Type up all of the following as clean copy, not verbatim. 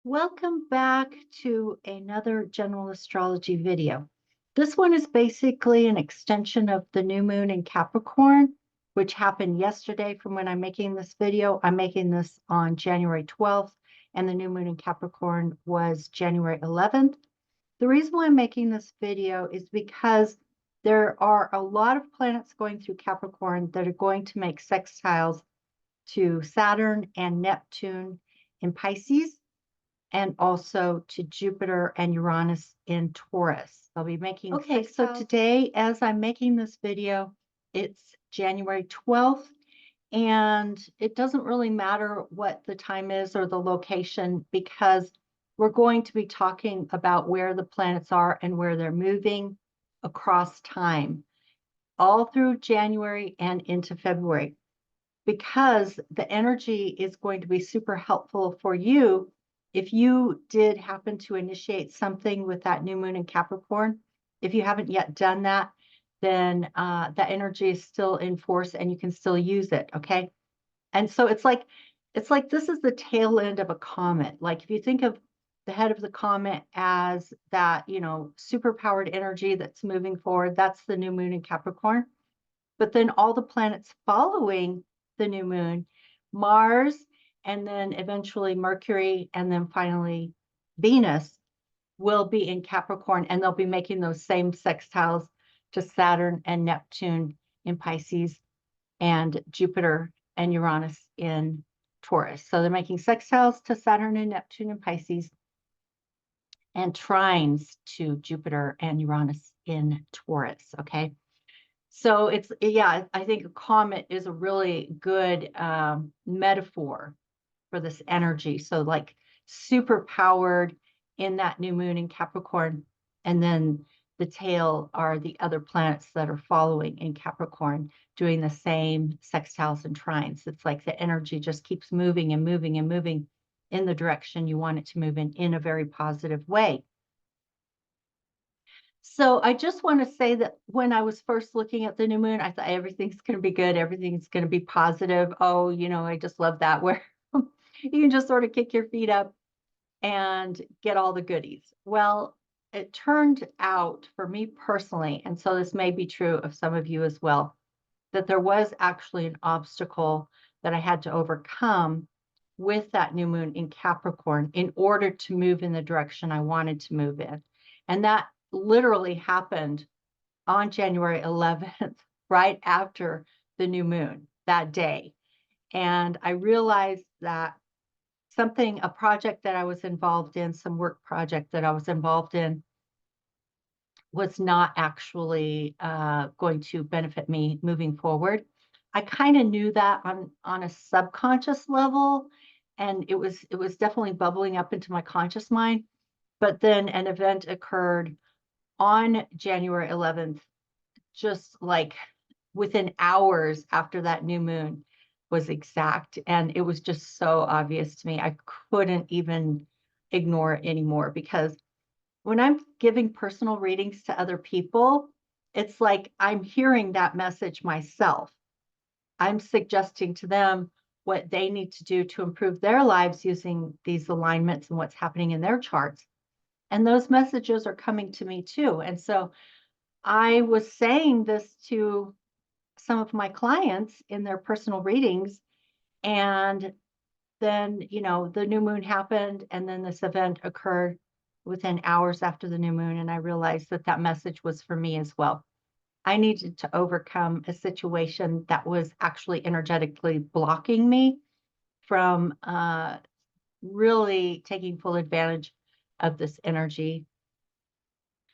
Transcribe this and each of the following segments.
Welcome back to another general astrology video. This one is basically an extension of the new moon in Capricorn, which happened yesterday from when I'm making this video. I'm making this on January 12th, and the new moon in Capricorn was January 11th. The reason why I'm making this video is because there are a lot of planets going through Capricorn that are going to make sextiles to Saturn and Neptune in Pisces, and also to Jupiter and Uranus in Taurus. I'll be making Okay, so today, as I'm making this video, it's January 12th, and it doesn't really matter what the time is or the location because we're going to be talking about where the planets are and where they're moving across time, all through January and into February, because the energy is going to be super helpful for you if you did happen to initiate something with that new moon in Capricorn. If you haven't yet done that, then that energy is still in force and you can still use it. Okay. And so it's like this is the tail end of a comet. Like if you think of the head of the comet as that, super powered energy that's moving forward, that's the new moon in Capricorn. But then all the planets following the new moon, Mars, and then eventually Mercury, and then finally Venus, will be in Capricorn, and they'll be making those same sextiles to Saturn and Neptune in Pisces and Jupiter and Uranus in Taurus. So they're making sextiles to Saturn and Neptune in Pisces and trines to Jupiter and Uranus in Taurus. Okay. So yeah, I think a comet is a really good metaphor for this energy. So like super powered in that new moon in Capricorn, and then the tail are the other planets that are following in Capricorn, doing the same sextiles and trines. It's like the energy just keeps moving and moving and moving in the direction you want it to move in a very positive way. So I just want to say that when I was first looking at the new moon, I thought everything's going to be good. Everything's going to be positive. Oh, I just love that where you can just sort of kick your feet up and get all the goodies. Well, it turned out for me personally, and so this may be true of some of you as well, that there was actually an obstacle that I had to overcome with that new moon in Capricorn in order to move in the direction I wanted to move in. And that literally happened on January 11th, right after the new moon that day. And I realized that a project that I was involved in, some work project that I was involved in, was not actually going to benefit me moving forward. I kind of knew that on a subconscious level, and it was definitely bubbling up into my conscious mind. But then an event occurred on January 11th, just like within hours after that new moon was exact. And it was just so obvious to me. I couldn't even ignore it anymore, because when I'm giving personal readings to other people, it's like I'm hearing that message myself. I'm suggesting to them what they need to do to improve their lives using these alignments and what's happening in their charts. And those messages are coming to me too. And so I was saying this to some of my clients in their personal readings. And then, the new moon happened, and then this event occurred within hours after the new moon. And I realized that that message was for me as well. I needed to overcome a situation that was actually energetically blocking me from really taking full advantage of this energy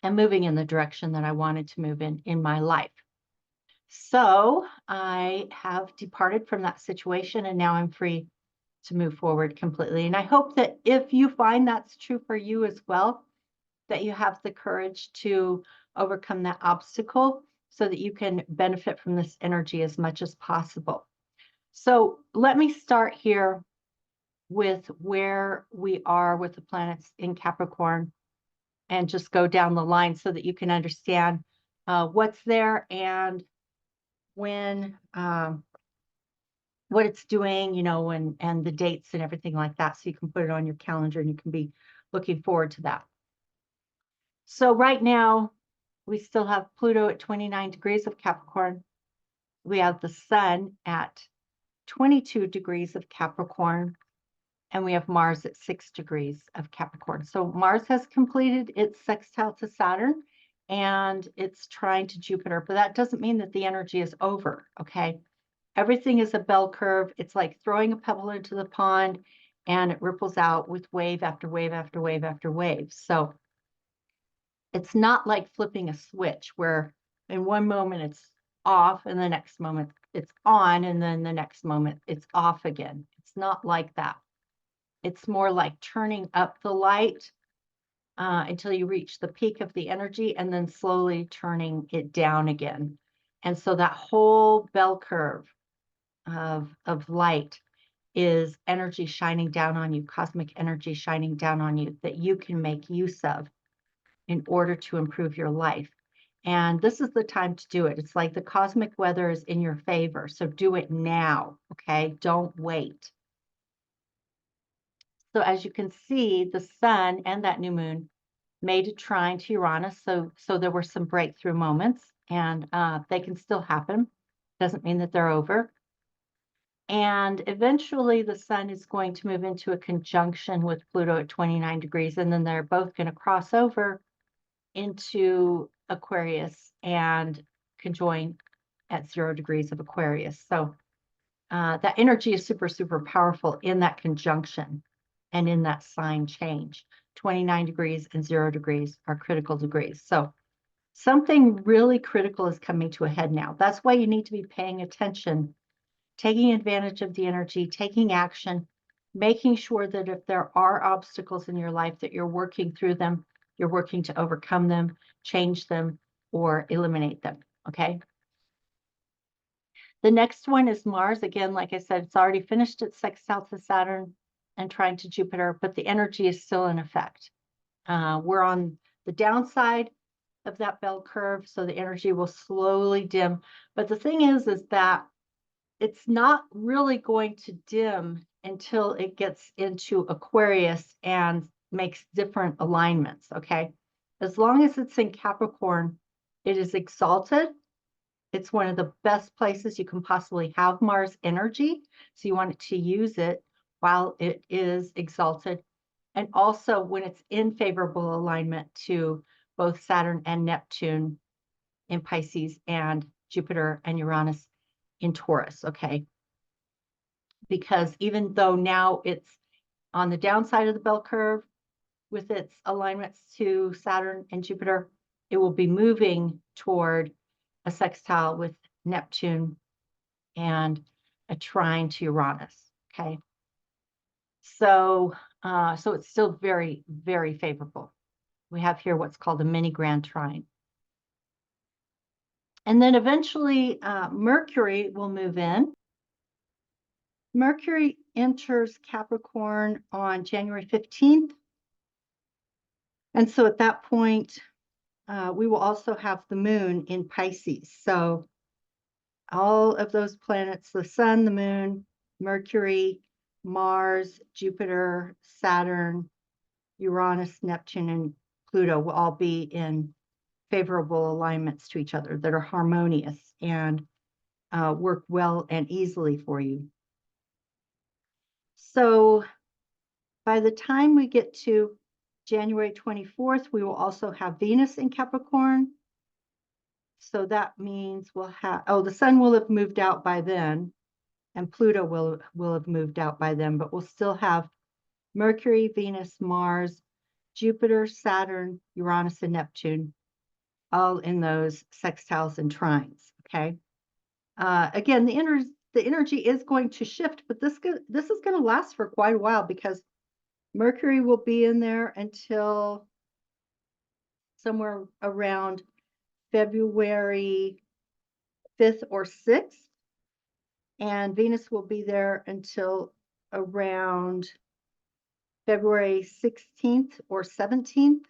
and moving in the direction that I wanted to move in my life. So I have departed from that situation, and now I'm free to move forward completely. And I hope that if you find that's true for you as well, that you have the courage to overcome that obstacle so that you can benefit from this energy as much as possible. So let me start here with where we are with the planets in Capricorn and just go down the line so that you can understand what's there and when what it's doing, and the dates and everything like that. So you can put it on your calendar and you can be looking forward to that. So right now, we still have Pluto at 29 degrees of Capricorn. We have the Sun at 22 degrees of Capricorn, and we have Mars at 6 degrees of Capricorn. So Mars has completed its sextile to Saturn, and it's trying to Jupiter, but that doesn't mean that the energy is over, okay? Everything is a bell curve. It's like throwing a pebble into the pond, and it ripples out with wave after wave after wave after wave. So it's not like flipping a switch where in one moment it's off and the next moment it's on and then the next moment it's off again. It's not like that. It's more like turning up the light until you reach the peak of the energy and then slowly turning it down again. And so that whole bell curve of light is energy shining down on you, cosmic energy shining down on you that you can make use of in order to improve your life. And this is the time to do it. It's like the cosmic weather is in your favor. So do it now, okay? Don't wait. So as you can see, the sun and that new moon made a trine to Uranus. So there were some breakthrough moments, and they can still happen. Doesn't mean that they're over. And eventually the sun is going to move into a conjunction with Pluto at 29 degrees, and then they're both going to cross over into Aquarius and conjoin at 0 degrees of Aquarius. So that energy is super, super powerful in that conjunction and in that sign change. 29 degrees and 0 degrees are critical degrees. So something really critical is coming to a head now. That's why you need to be paying attention, taking advantage of the energy, taking action, making sure that if there are obstacles in your life that you're working through them, you're working to overcome them, change them, or eliminate them, okay? The next one is Mars. Again, like I said, it's already finished its sextile to Saturn and trine to Jupiter, but the energy is still in effect. We're on the downside of that bell curve, so the energy will slowly dim. But the thing is that it's not really going to dim until it gets into Aquarius and makes different alignments, okay? As long as it's in Capricorn, it is exalted. It's one of the best places you can possibly have Mars energy. So you want to use it while it is exalted. And also when it's in favorable alignment to both Saturn and Neptune in Pisces and Jupiter and Uranus in Taurus, okay? Because even though now it's on the downside of the bell curve with its alignments to Saturn and Jupiter, it will be moving toward a sextile with Neptune and a trine to Uranus, okay? So it's still very, very favorable. We have here what's called a mini grand trine. And then eventually Mercury will move in. Mercury enters Capricorn on January 15th. And so at that point, we will also have the moon in Pisces. So all of those planets, the sun, the moon, Mercury, Mars, Jupiter, Saturn, Uranus, Neptune, and Pluto will all be in favorable alignments to each other that are harmonious and work well and easily for you. So by the time we get to January 24th, we will also have Venus in Capricorn. So that means we'll have, the sun will have moved out by then, and Pluto will have moved out by then, but we'll still have Mercury, Venus, Mars, Jupiter, Saturn, Uranus, and Neptune, all in those sextiles and trines, okay? Again, the energy is going to shift, but this is going to last for quite a while because Mercury will be in there until somewhere around February 5th or 6th. And Venus will be there until around February 16th or 17th.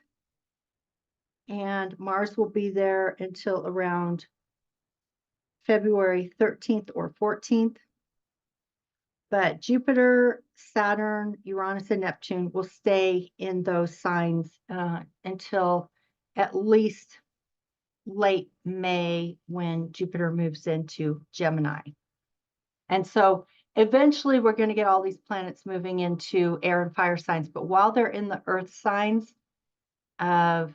And Mars will be there until around February 13th or 14th. But Jupiter, Saturn, Uranus, and Neptune will stay in those signs until at least late May, when Jupiter moves into Gemini. And so eventually we're going to get all these planets moving into air and fire signs. But while they're in the earth signs of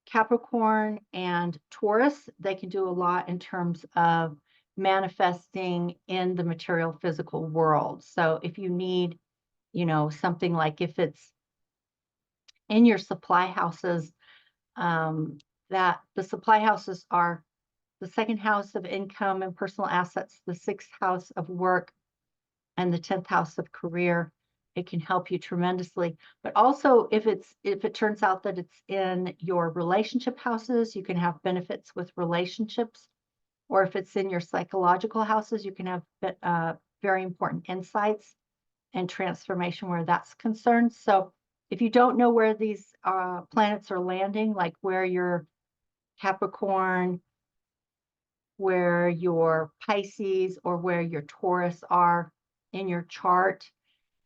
Capricorn and Taurus, they can do a lot in terms of manifesting in the material physical world. So if you need, something like if it's in your supply houses, that the supply houses are the second house of income and personal assets, the sixth house of work, and the 10th house of career. It can help you tremendously. But also if it turns out that it's in your relationship houses, you can have benefits with relationships. Or if it's in your psychological houses, you can have very important insights and transformation where that's concerned. So if you don't know where these planets are landing, like where your Capricorn, where your Pisces, or where your Taurus are in your chart,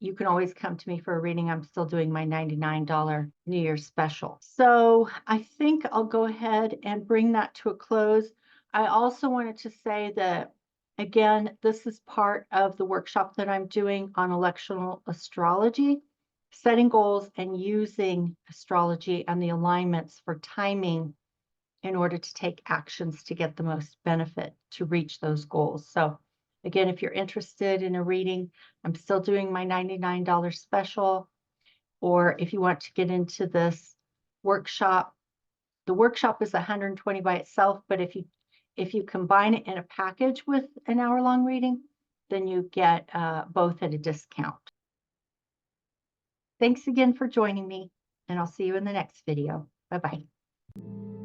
you can always come to me for a reading. I'm still doing my $99 New Year's special. So I think I'll go ahead and bring that to a close. I also wanted to say that, again, this is part of the workshop that I'm doing on electional astrology, setting goals and using astrology and the alignments for timing in order to take actions to get the most benefit to reach those goals. So again, if you're interested in a reading, I'm still doing my $99 special. Or if you want to get into this workshop, the workshop is $120 by itself, but if you combine it in a package with an hour-long reading, then you get both at a discount. Thanks again for joining me, and I'll see you in the next video. Bye-bye.